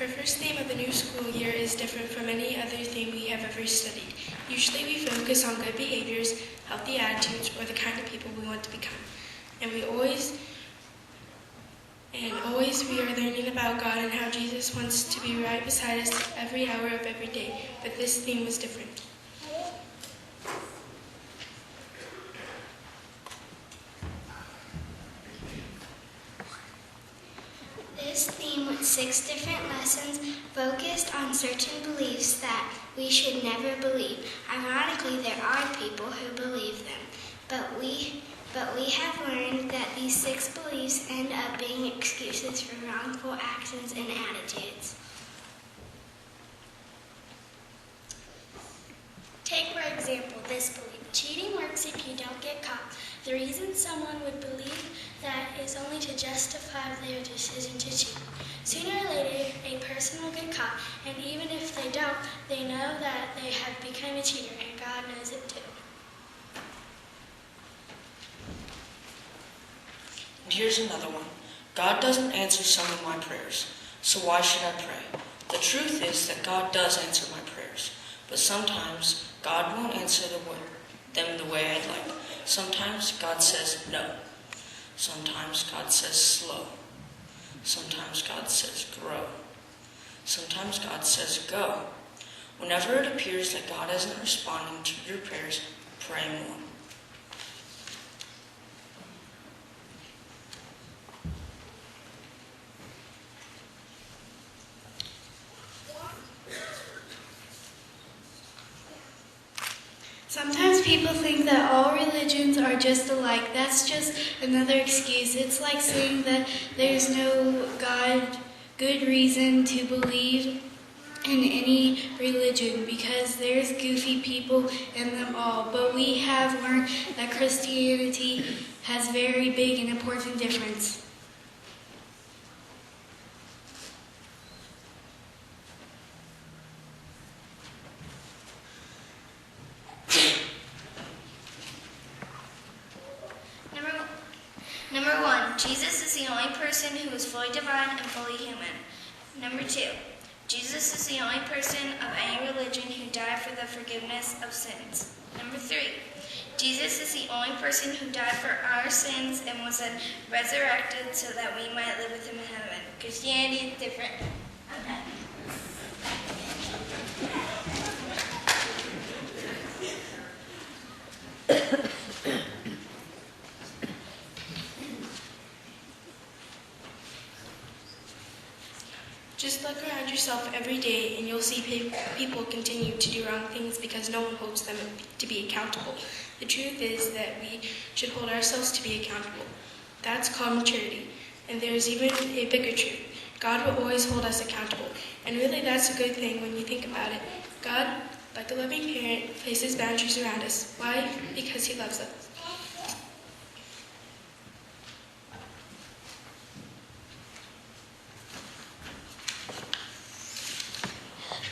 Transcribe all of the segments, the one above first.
Our first theme of the new school year is different from any other theme we have ever studied. Usually we focus on good behaviors, healthy attitudes, or the kind of people we want to become. And always we are learning about God and how Jesus wants to be right beside us every hour of every day. But this theme was different. This theme with 6 different lessons focused on certain beliefs that we should never believe. Ironically, there are people who believe them, but we have learned that these 6 beliefs end up being excuses for wrongful actions and attitudes. Take, for example, this belief. Cheating works if you don't get caught. The reason someone would believe that is only to justify their decision to cheat. Sooner or later, a person will get caught, and even if they don't, they know that they have become a cheater, and God knows it too. And here's another one. God doesn't answer some of my prayers, so why should I pray? The truth is that God does answer my prayers, but sometimes God won't answer them the way I'd like. Sometimes God says no. Sometimes God says slow. Sometimes God says grow. Sometimes God says go. Whenever it appears that God isn't responding to your prayers, pray more. Sometimes people think that all religions are just alike. That's just another excuse. It's like saying that there's no good reason to believe in any religion because there's goofy people in them all. But we have learned that Christianity has very big and important difference. Number 1, Jesus is the only person who is fully divine and fully human. Number 2, Jesus is the only person of any religion who died for the forgiveness of sins. Number 3, Jesus is the only person who died for our sins and was then resurrected so that we might live with him in heaven. Christianity is different. Okay. Just look around yourself every day and you'll see people continue to do wrong things because no one holds them to be accountable. The truth is that we should hold ourselves to be accountable. That's called maturity. And there's even a bigger truth. God will always hold us accountable. And really that's a good thing when you think about it. God, like a loving parent, places boundaries around us. Why? Because he loves us.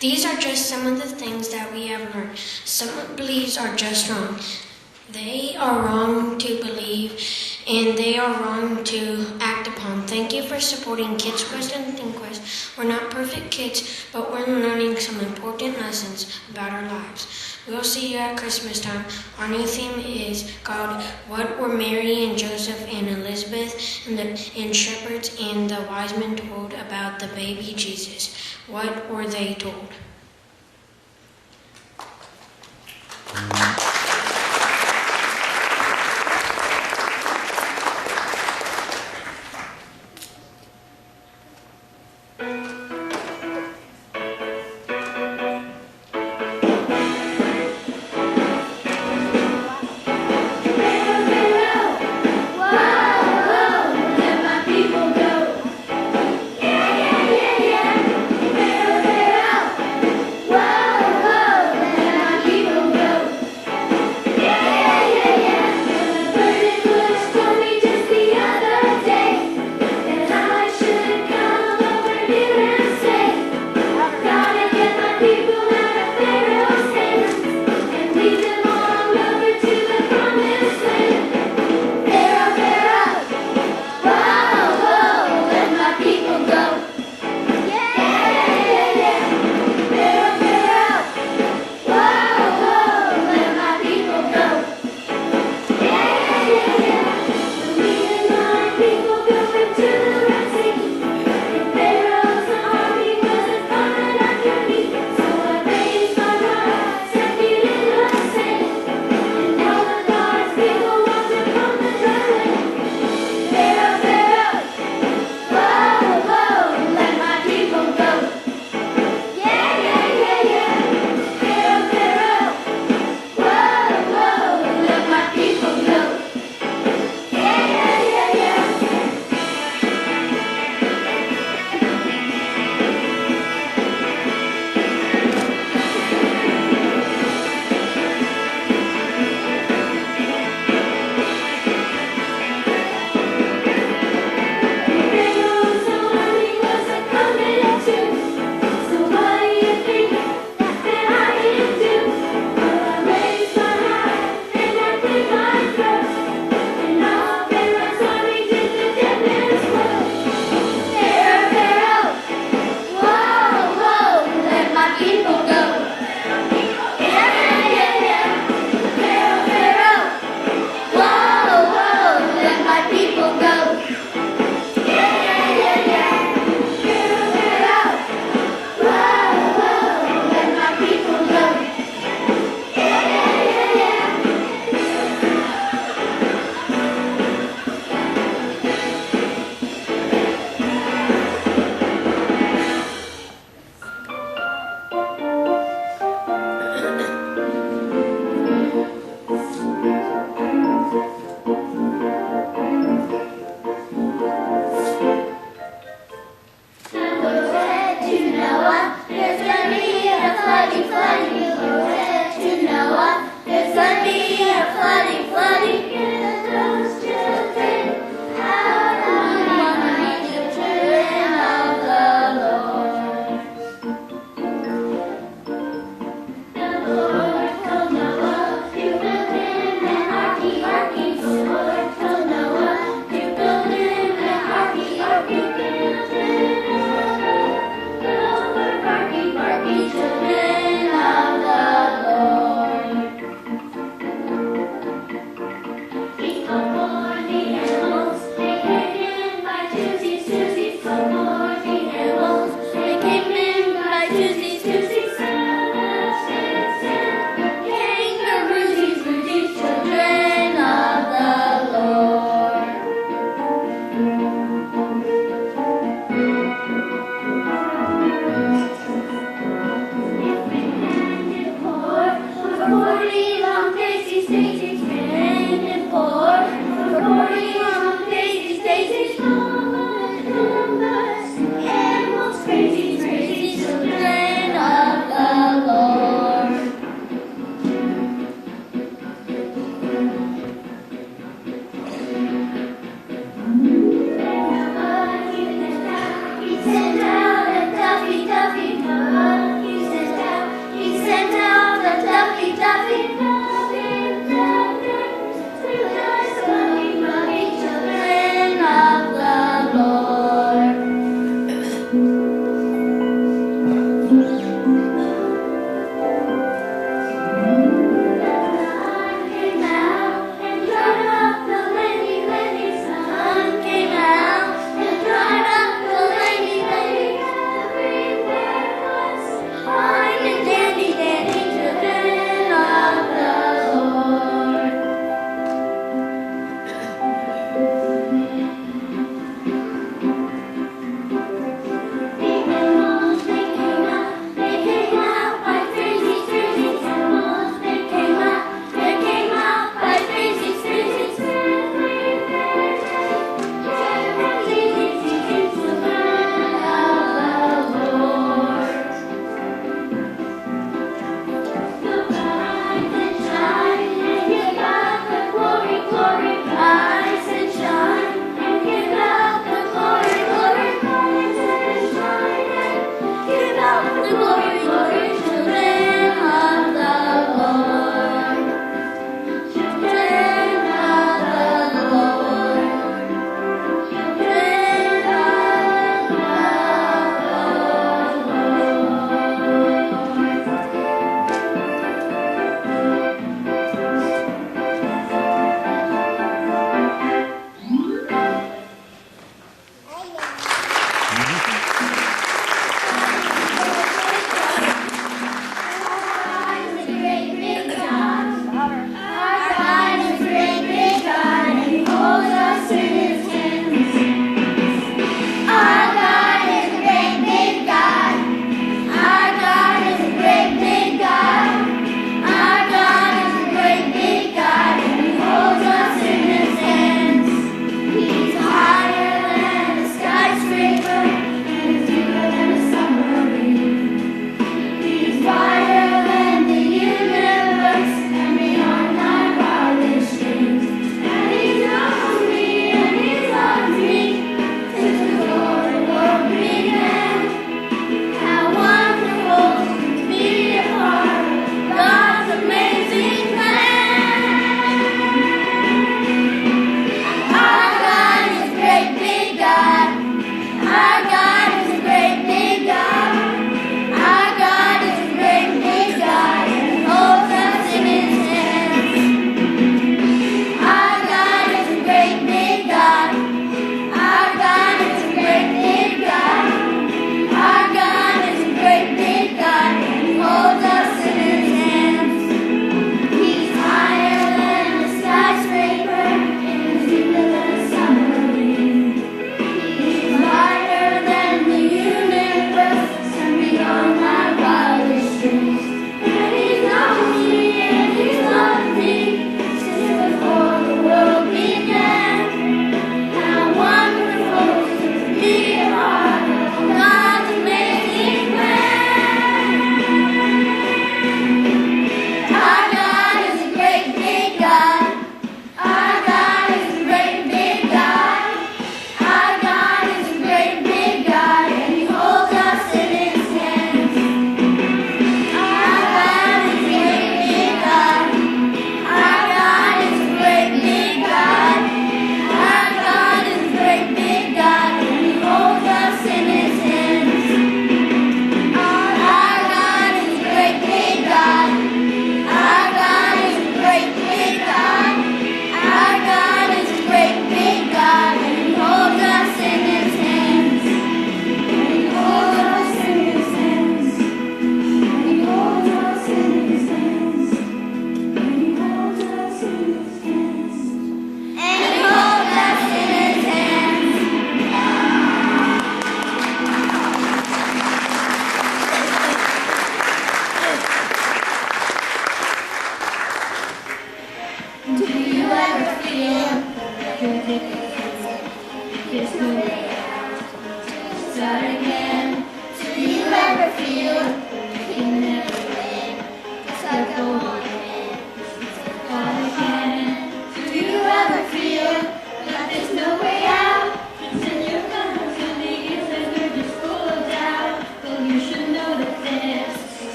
These are just some of the things that we have learned. Some beliefs are just wrong. They are wrong to believe, and they are wrong to act upon. Thank you for supporting Kids Quest and Think Quest. We're not perfect kids, but we're learning some important lessons about our lives. We'll see you at Christmas time. Our new theme is called What Were Mary and Joseph and Elizabeth and shepherds and the wise men told about the baby Jesus? What were they told? Whoa, whoa, let my people go. Yeah, yeah, yeah, yeah.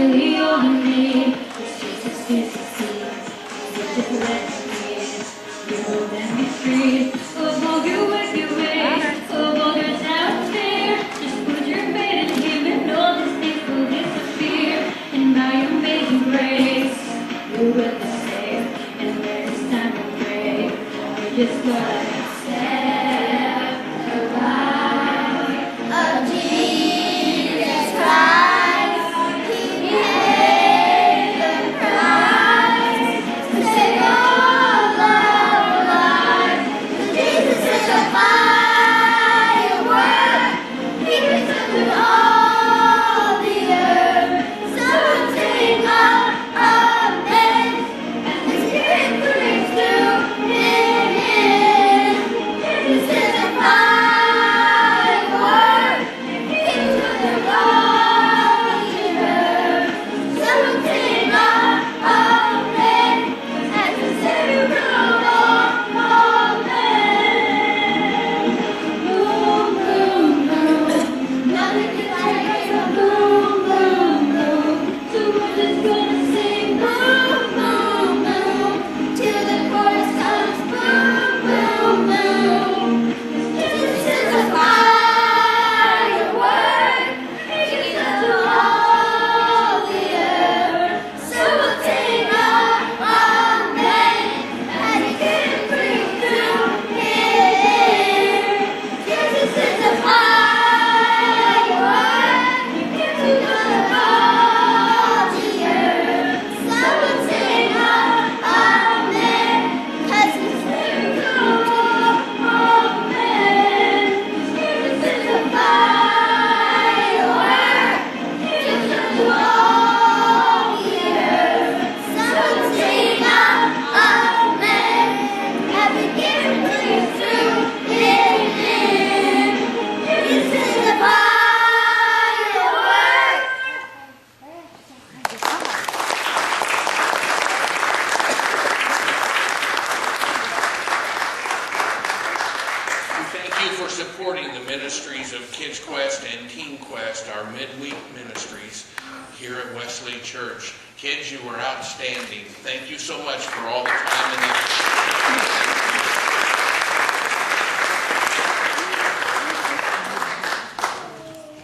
really all we need. It's Jesus to succeed. Just let me in. You will then be free of all your wicked ways, of all your doubt and fear. Just put your faith in Him and all these things will disappear. And by amazing grace, you will be saved. And when it's time to pray, you just gotta accept the life of Jesus Christ. He paid the price to save all our lives. Jesus is a firework. He can consume all the earth. Someone sing up, amen. And the Spirit brings to Him in. Jesus is a firework. He can consume all the earth. Someone sing up, amen. And the Spirit brings all men. Boom, boom, boom. Nothing can take us. Boom, boom, boom. So we're just gonna sing boom, boom, boom. Till the chorus comes boom, boom, boom. Jesus is a firework. He can consume all the earth. So we'll sing amen. And He can bring to Him. Jesus is a firework. He can consume all the earth. So we'll sing amen. 'Cause He's bring to all men. Jesus is a firework. He can consume all the earth. So we'll sing amen. And we give praise to Him. Jesus is a firework. We thank you for supporting the ministries of Kids Quest and Teen Quest, our midweek ministries here at Wesley Church. Kids, you were outstanding. Thank you so much for all the time